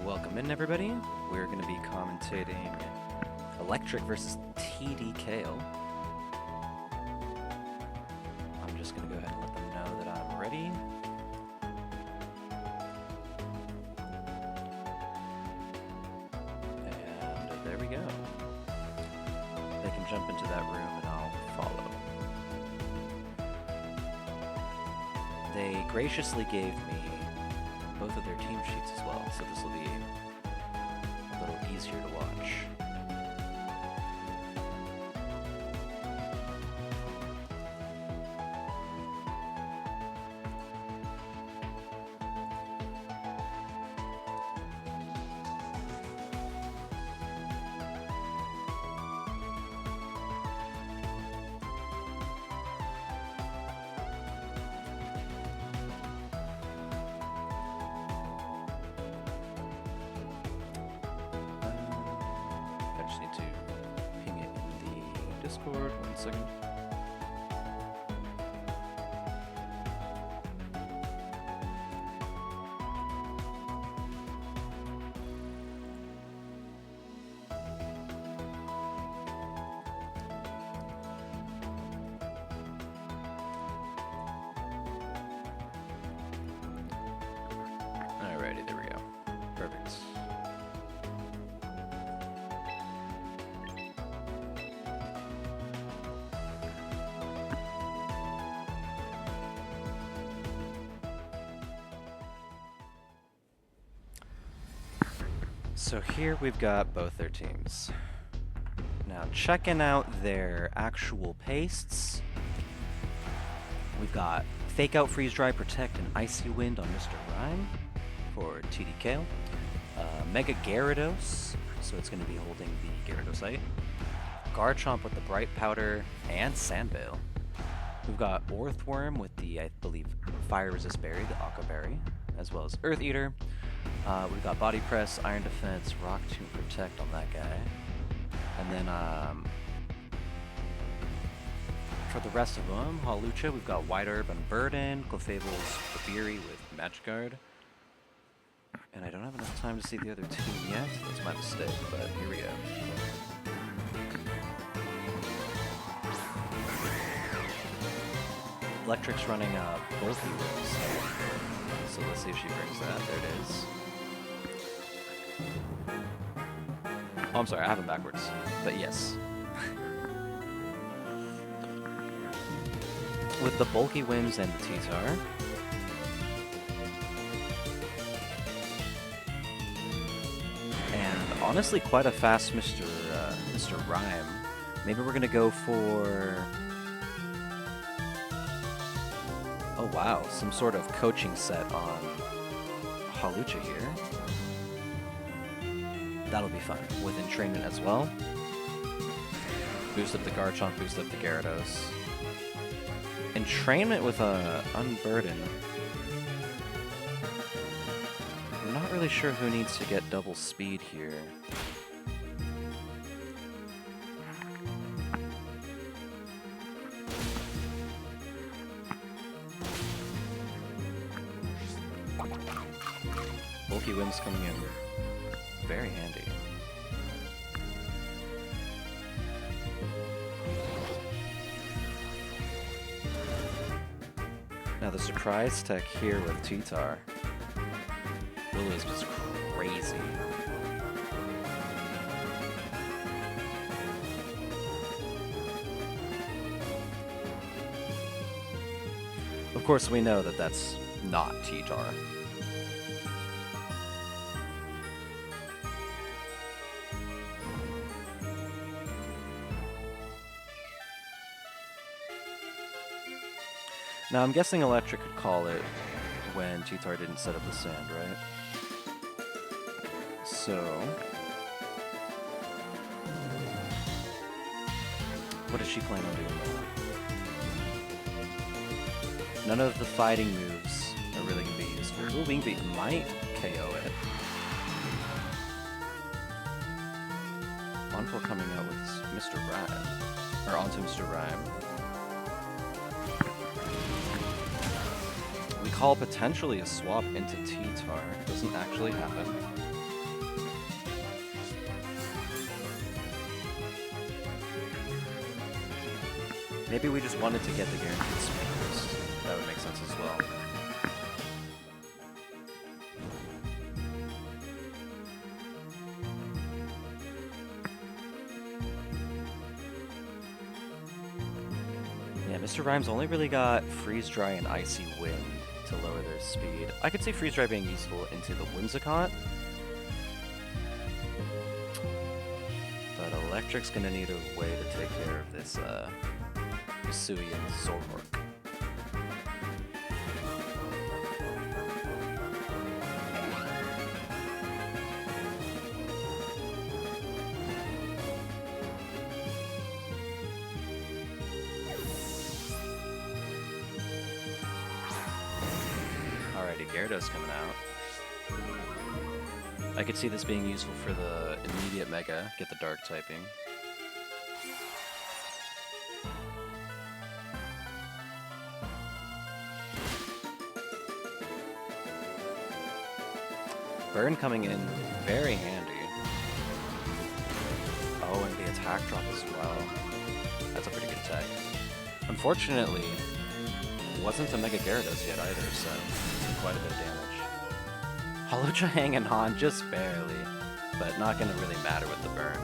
Welcome in, everybody. We're going to be commentating Electric versus tdKale. I'm just going to go ahead and let them know that I'm ready. And there we go. They can jump into that room and I'll follow. They graciously gave me both of their team sheets as well, so this will be a little easier to watch. I just need to ping it in the Discord. 1 second. Alrighty, there we go. Perfect. So here we've got both their teams. Now checking out their actual pastes, we've got Fake Out, Freeze Dry, Protect, and Icy Wind on Mr. Rhyme for tdKale. Mega Gyarados, so it's going to be holding the Gyarados-ite. Garchomp with the Bright Powder and Sandbale. We've got Orthworm with the, I believe, Fire Resist Berry, the Aqua Berry, as well as Earth Eater. We've got Body Press, Iron Defense, Rock Tomb Protect on that guy. And then for the rest of them, Hawlucha, we've got White Herb and Burden, Clefable's Babiri with Magic Guard. And I don't have enough time to see the other two yet. That's my mistake, but here we go. Electric's running Bulky Whips. So let's see if she brings that. There it is. Oh, I'm sorry, I have them backwards. But yes. With the Bulky Whims and the T-Tar. And honestly, quite a fast Mr. Rhyme. Maybe we're gonna go for... Oh wow, some sort of coaching set on Hawlucha here. That'll be fun, with entrainment as well. Boost up the Garchomp, boost up the Gyarados. Entrainment with a Unburden. I'm not really sure who needs to get double speed here. Bulky Whims coming in very handy. Now the surprise tech here with T-Tar. Will-O-Wisp is crazy. Of course we know that that's not T-Tar. Now, I'm guessing Electric could call it when T-Tar didn't set up the sand, right? So... what does she plan on doing now? None of the fighting moves are really going to be useful. Ooh, Wing Beat might KO it. Encore coming out with Mr. Rhyme. Or onto Mr. Rhyme. We call potentially a swap into T-Tar. Doesn't actually happen. Maybe we just wanted to get the guaranteed swing boost. That would make sense as well. Yeah, Mr. Rhymes only really got Freeze Dry and Icy Wind to lower their speed. I could see Freeze Dry being useful into the Whimsicott. But Electric's gonna need a way to take care of this Hisuian Zoroark. Alrighty, Gyarados coming out. I could see this being useful for the immediate Mega, get the Dark typing. Burn coming in, very handy. Oh, and the attack drop as well. That's a pretty good tech. Unfortunately, wasn't a Mega Gyarados yet either, so quite a bit of damage. Holocha hanging on just barely, but not gonna really matter with the burn.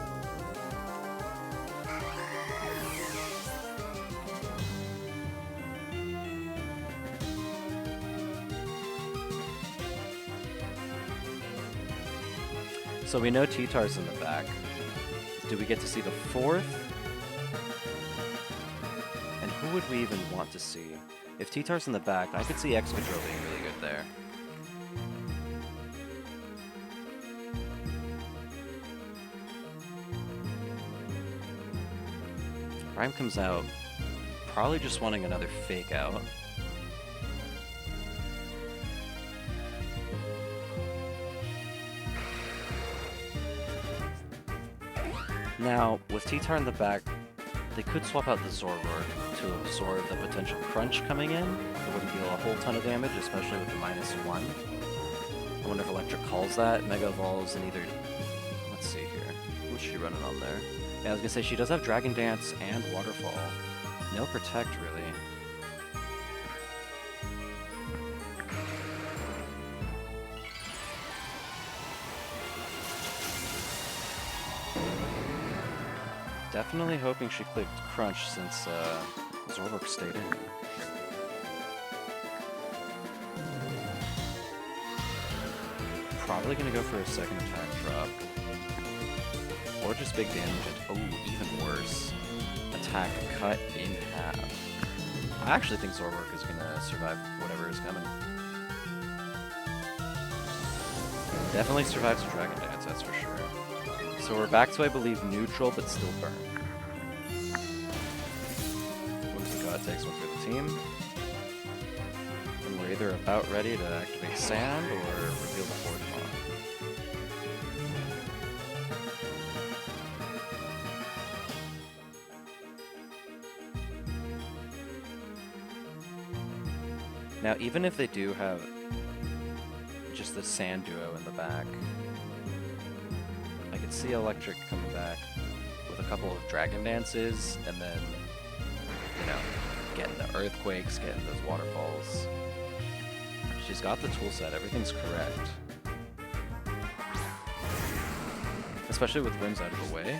So we know T-Tar's in the back. Do we get to see the fourth? And who would we even want to see? If T-Tar's in the back, I could see Excadrill being really good there. Rhyme comes out, probably just wanting another Fake Out. Now, with T-Tar in the back, they could swap out the Zoroark to absorb the potential crunch coming in. It wouldn't deal a whole ton of damage, especially with the -1. I wonder if Electric calls that, Mega Evolves, and either... Let's see here. What's she running on there? Yeah, I was gonna say, she does have Dragon Dance and Waterfall. No Protect, really. Definitely hoping she clicked Crunch since Zoroark stayed in. Probably gonna go for a second attack drop. Or just big damage. Oh, even worse. Attack cut in half. I actually think Zoroark is gonna survive whatever is coming. Definitely survives a Dragon Dance, that's for sure. So we're back to, I believe, neutral, but still burn. Whimsicott takes one for the team. And we're either about ready to activate Sand or reveal the fourth mod. Now, even if they do have just the Sand duo in the back, I could see Electric coming back with a couple of Dragon Dances, and then, you know, getting the Earthquakes, getting those Waterfalls. She's got the tool set, everything's correct. Especially with Whims out of the way,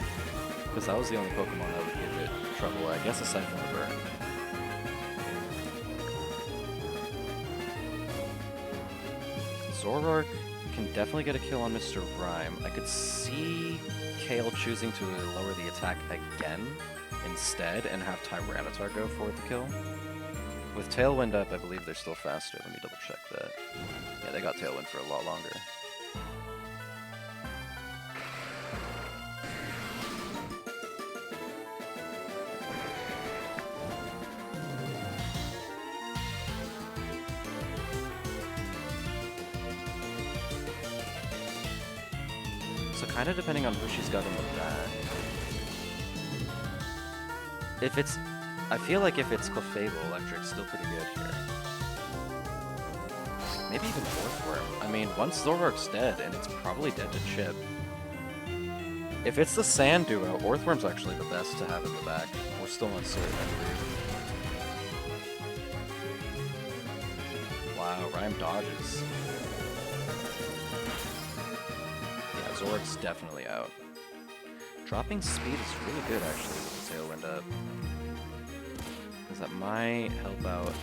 because that was the only Pokemon that would give it trouble, I guess, aside from the Burn. Zoroark can definitely get a kill on Mr. Rhyme. I could see Kale choosing to lower the attack again instead and have Tyranitar go for the kill. With Tailwind up, I believe they're still faster. Let me double check that. Yeah, they got Tailwind for a lot longer. So kind of depending on who she's got in the back. If it's... I feel like if it's Clefable, Electric's still pretty good here. Maybe even Orthworm. I mean, once Zoroark's dead, and it's probably dead to Chip. If it's the Sand duo, Orthworm's actually the best to have in the back. We're still uncertain, I believe. Rhyme dodges. Yeah, Zorik's definitely out. Dropping speed is really good, actually, with the Tailwind up. Because that might help out.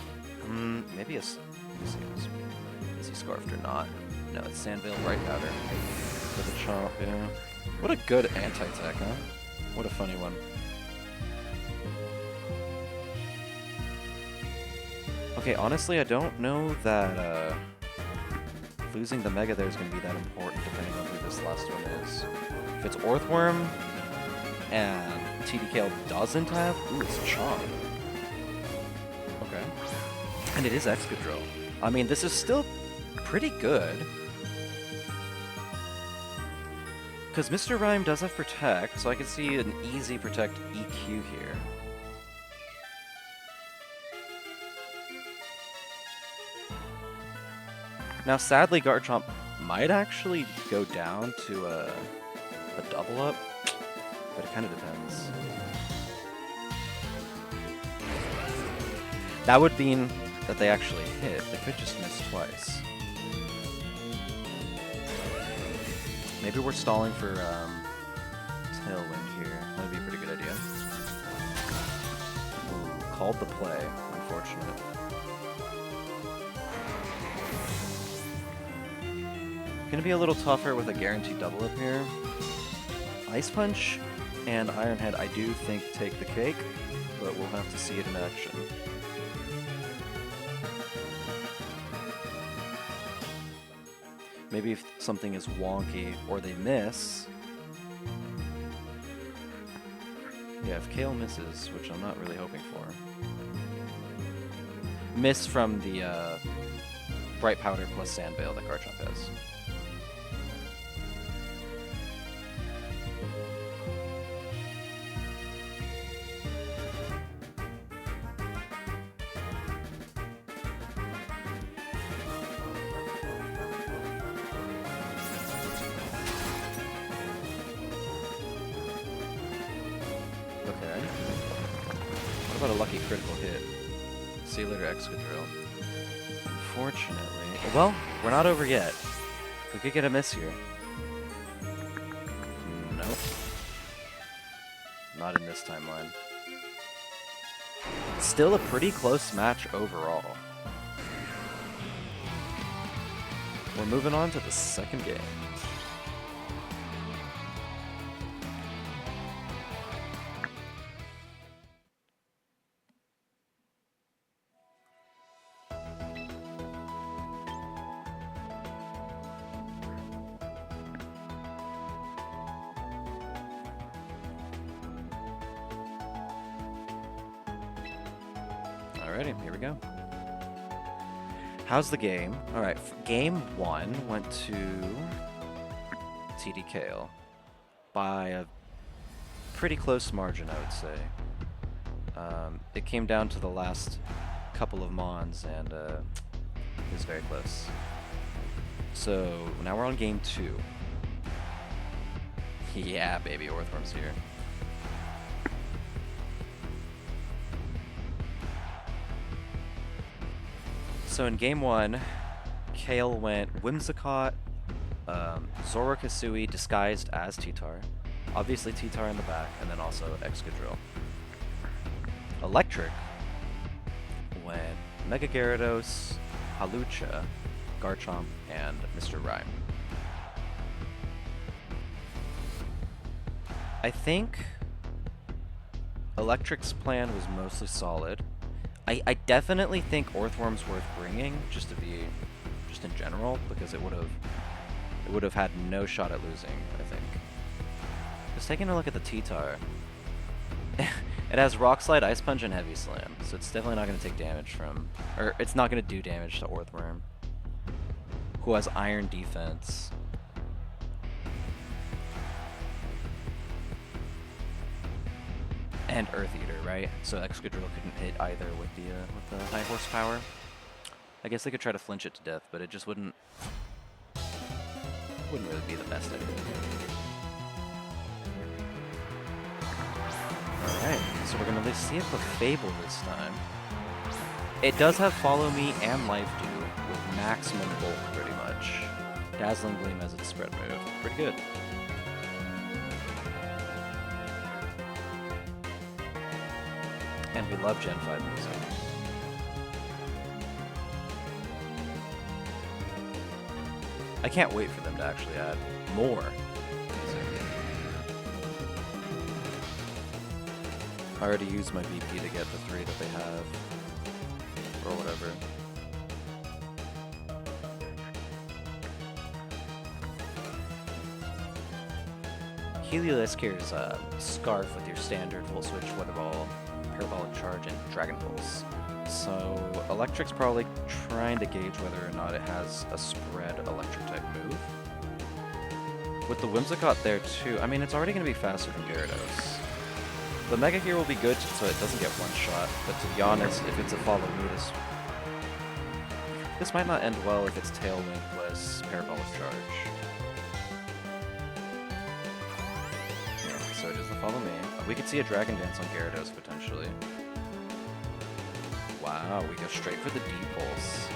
Maybe a... Let me see. Is he Scarfed or not? No, it's Sandvale Bright Powder. For the chomp, yeah. What a good anti-tech, huh? What a funny one. Okay, honestly, I don't know that losing the Mega there is going to be that important, depending on who this last one is. If it's Orthworm and tdKale doesn't have... Ooh, it's Chomp. Okay. And it is Excadrill. I mean, this is still pretty good. Because Mr. Rhyme does have Protect, so I can see an easy Protect EQ here. Now, sadly, Garchomp might actually go down to a double up, but it kind of depends. That would mean that they actually hit. They could just miss twice. Maybe we're stalling for Tailwind here. That would be a pretty good idea. Ooh, called the play. Unfortunate. Gonna be a little tougher with a guaranteed double up here. Ice Punch and Iron Head I do think take the cake, but we'll have to see it in action. Maybe if something is wonky or they miss. Yeah, if Kale misses, which I'm not really hoping for. Miss from the Bright Powder plus Sandvale that Garchomp has. What about a lucky critical hit? See you later, Excadrill. Unfortunately... Well, we're not over yet. We could get a miss here. Nope. Not in this timeline. Still a pretty close match overall. We're moving on to the second game. Alrighty, here we go. How's the game? Alright, game 1 went to tdKale by a pretty close margin, I would say. It came down to the last couple of Mons, and it was very close. So, now we're on game 2. Yeah, baby, Orthworm's here. So in game 1, Kale went Whimsicott, Zora Kasui disguised as T-Tar, obviously T-Tar in the back, and then also Excadrill. Electric went Mega Gyarados, Hawlucha, Garchomp, and Mr. Rhyme. I think Electric's plan was mostly solid. I definitely think Orthworm's worth bringing, just in general, because it would have had no shot at losing, I think. Just taking a look at the T-Tar. It has Rock Slide, Ice Punch, and Heavy Slam, so it's definitely not going to take damage from, or it's not going to do damage to Orthworm, who has Iron Defense. And Earth Eater, right? So Excadrill couldn't hit either with the high horsepower. I guess they could try to flinch it to death, but it just wouldn't really be the best idea. Alright, so we're gonna see if the Fable this time. It does have Follow Me and Life Dew with maximum bulk, pretty much. Dazzling Gleam as its spread move. Pretty good. And we love Gen 5 music. I can't wait for them to actually add more music. I already used my VP to get the 3 that they have. Or whatever. Heliolisk here is a Scarf with your standard Full Switch, Weather Ball, Parabolic Charge, and Dragon Pulse. So Electric's probably trying to gauge whether or not it has a spread Electric type move. With the Whimsicott there too, I mean it's already going to be faster than Gyarados. The Mega here will be good so it doesn't get one shot, but to be honest, if it's a Follow Me, this might not end well if it's Tailwind plus Parabolic Charge. Yeah, so it is the Follow Me. We could see a Dragon Dance on Gyarados potentially. Wow, we go straight for the D-Pulse.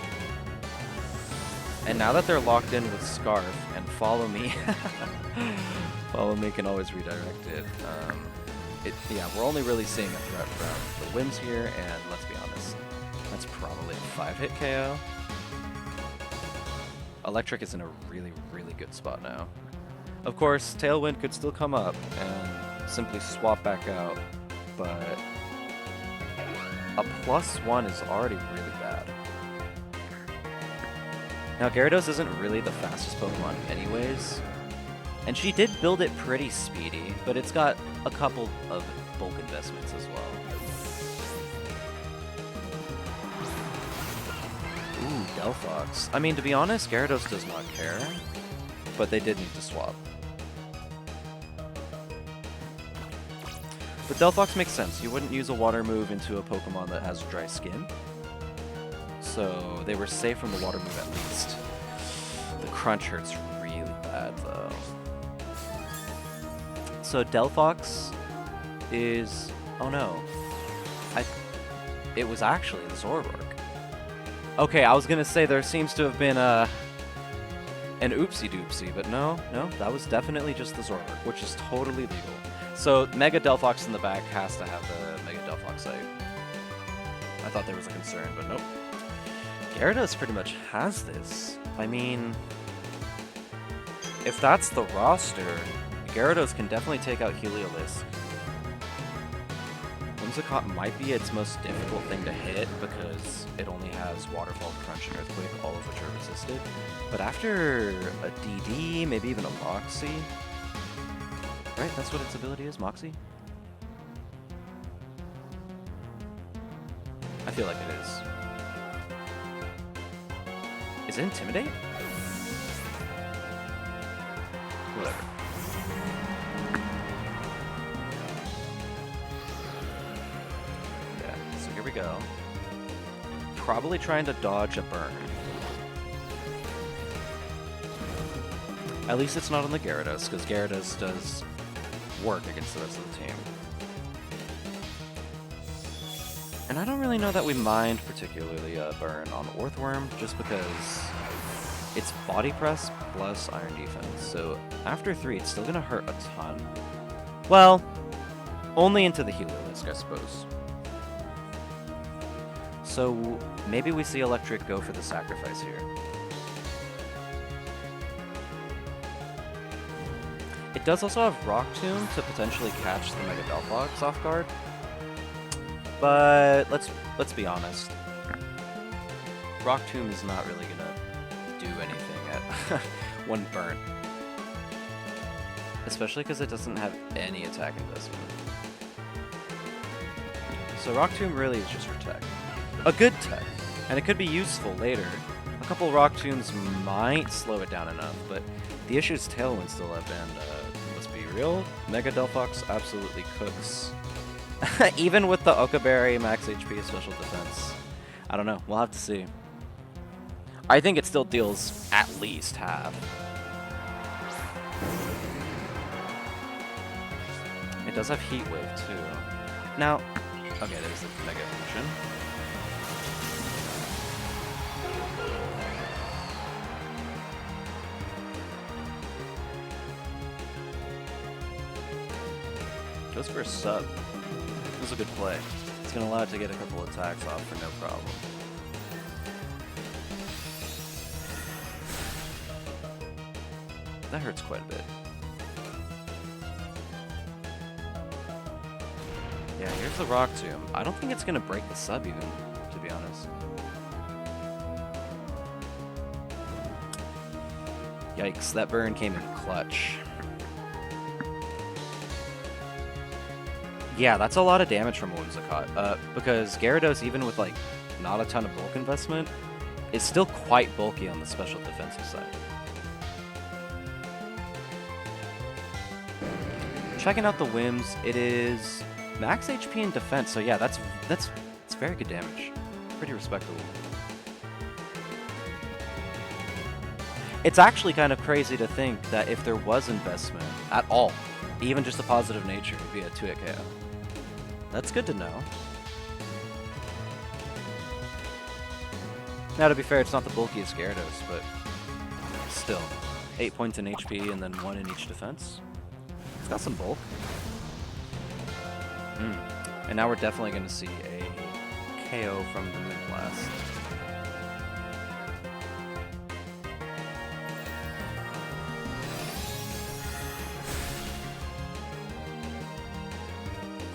And now that they're locked in with Scarf and Follow Me, Follow Me can always redirect it. Yeah, we're only really seeing a threat from the Whims here, and let's be honest, that's probably a 5-hit KO. Electric is in a really, really good spot now. Of course, Tailwind could still come up and simply swap back out, but a +1 is already really bad. Now, Gyarados isn't really the fastest Pokemon anyways, and she did build it pretty speedy, but it's got a couple of bulk investments as well. Ooh, Delphox. I mean, to be honest, Gyarados does not care, but they did need to swap. But Delphox makes sense. You wouldn't use a water move into a Pokemon that has dry skin. So they were safe from the water move at least. The crunch hurts really bad though. So Delphox is... oh no. It was actually the Zoroark. Okay, I was gonna say there seems to have been an oopsie-doopsie, but no, that was definitely just the Zoroark, which is totally legal. So Mega Delphox in the back has to have the Mega Delphox site. I thought there was a concern, but nope. Gyarados pretty much has this. I mean, if that's the roster, Gyarados can definitely take out Heliolisk. Whimsicott might be its most difficult thing to hit because it only has Waterfall, Crunch, and Earthquake, all of which are resisted. But after a DD, maybe even a Moxie, right? That's what its ability is, Moxie? I feel like it is. Is it Intimidate? Whatever. Yeah, so here we go. Probably trying to dodge a burn. At least it's not on the Gyarados, because Gyarados does work against the rest of the team. And I don't really know that we mind particularly a burn on Orthworm, just because it's Body Press plus Iron Defense, so after 3 it's still gonna hurt a ton. Well, only into the Heliolisk, I suppose. So maybe we see Electric go for the sacrifice here. It does also have Rock Tomb to potentially catch the Mega Delphox off guard. But let's be honest. Rock Tomb is not really gonna do anything at one burn. Especially because it doesn't have any attack investment. So Rock Tomb really is just for tech. A good tech. And it could be useful later. A couple Rock Tombs might slow it down enough, but the issue is Tailwind still up, and let's be real, Mega Delphox absolutely cooks. Even with the Okaberry max HP special defense. I don't know, we'll have to see. I think it still deals at least half. It does have Heat Wave too. Now, okay, there's the Mega Evolution. Goes for a sub. This is a good play. It's going to allow it to get a couple attacks off for no problem. That hurts quite a bit. Yeah, here's the Rock Tomb. I don't think it's going to break the sub even, to be honest. Yikes, that burn came in clutch. Yeah, that's a lot of damage from Whimsicott. Because Gyarados, even with like not a ton of bulk investment, is still quite bulky on the special defensive side. Checking out the Whims, it is max HP and defense, so yeah, that's very good damage. Pretty respectable. It's actually kind of crazy to think that if there was investment at all, even just a positive nature, it'd be a 2-hit KO. That's good to know. Now, to be fair, it's not the bulkiest Gyarados, but still. 8 points in HP and then 1 in each defense. It's got some bulk. And now we're definitely going to see a KO from the Moonblast.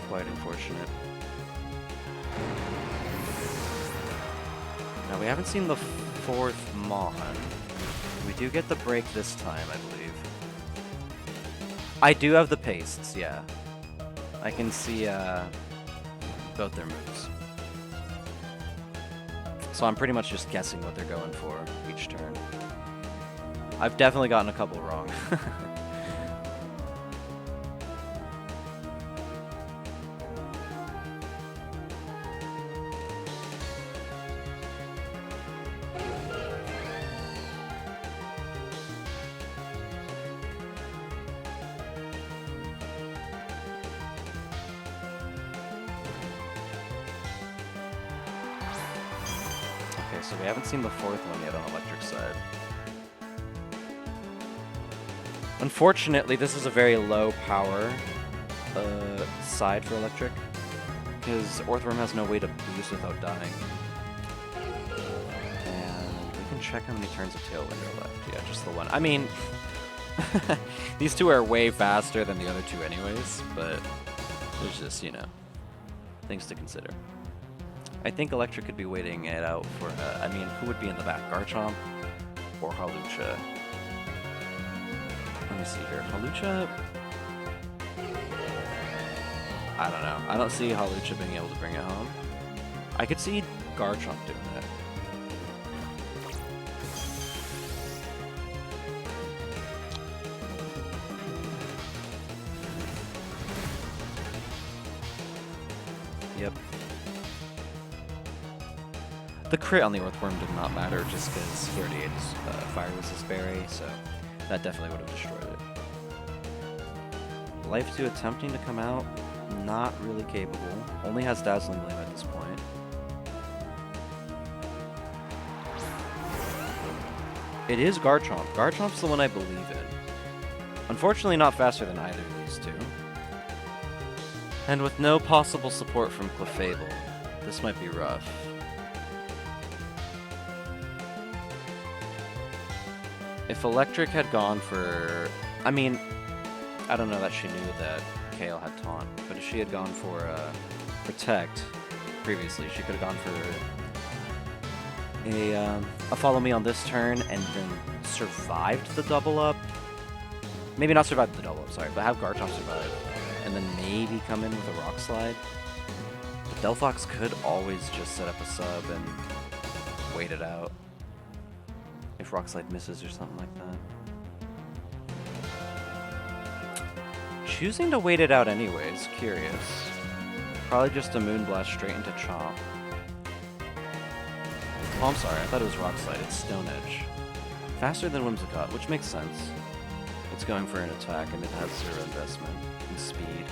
Quite unfortunate. Now, we haven't seen the 4th Mon. We do get the break this time, I believe. I do have the pastes, yeah. I can see both their moves. So I'm pretty much just guessing what they're going for each turn. I've definitely gotten a couple wrong. So we haven't seen the 4th one yet on electric side. Unfortunately, this is a very low power side for electric, because Orthworm has no way to boost without dying. And we can check how many turns of Tailwind are left. Yeah, just the one. I mean, these two are way faster than the other two anyways, but there's just, you know, things to consider. I think Electric could be waiting it out for, I mean, who would be in the back? Garchomp or Hawlucha? Let me see here. Hawlucha? I don't know. I don't see Hawlucha being able to bring it home. I could see Garchomp doing it. Yep. The crit on the Earthworm did not matter just because he already ate his Fire Resist Berry, so that definitely would have destroyed it. Life 2 attempting to come out, not really capable. Only has Dazzling Gleam at this point. It is Garchomp. Garchomp's the one I believe in. Unfortunately not faster than either of these two. And with no possible support from Clefable, this might be rough. If Electric had gone for... I mean, I don't know that she knew that Kale had Taunt, but if she had gone for Protect previously, she could have gone for a Follow Me on this turn and then survived the double up. Maybe not survived the double up, sorry, but have Garchomp survive. And then maybe come in with a Rock Slide. But Delphox could always just set up a sub and wait it out. If Rock Slide misses or something like that. Choosing to wait it out anyways, curious. Probably just a Moonblast straight into Chomp. Oh, I'm sorry, I thought it was Rock Slide, it's Stone Edge. Faster than Whimsicott, which makes sense. It's going for an attack and it has 0 investment in speed.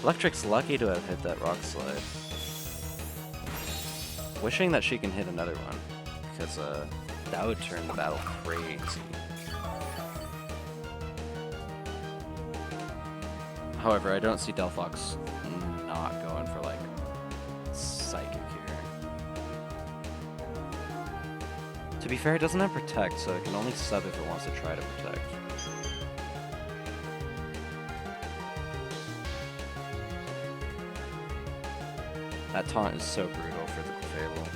Electric's lucky to have hit that Rock Slide. Wishing that she can hit another one, because That would turn the battle crazy. However, I don't see Delphox not going for, like, Psychic here. To be fair, it doesn't have Protect, so it can only sub if it wants to try to Protect. That taunt is so brutal for the Clefable.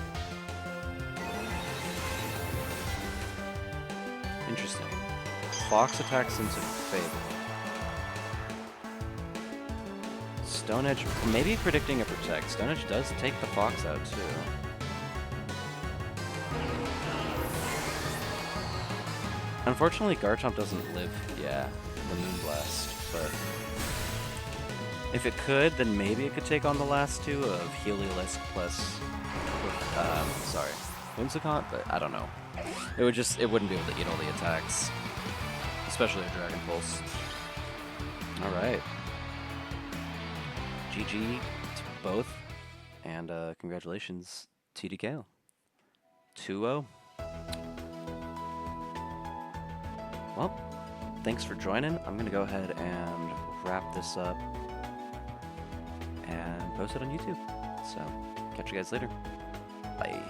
Interesting. Fox attacks into Clefable. Stone Edge, maybe predicting a Protect. Stone Edge does take the Fox out too. Unfortunately, Garchomp doesn't live, yeah, the Moonblast, but if it could, then maybe it could take on the last two of Heliolisk plus, sorry, Whimsicott, but I don't know. It wouldn't be able to eat all the attacks, especially a Dragon Pulse. All right. GG to both, and congratulations, tdKale. 2-0. Well, thanks for joining. I'm going to go ahead and wrap this up and post it on YouTube. So, catch you guys later. Bye.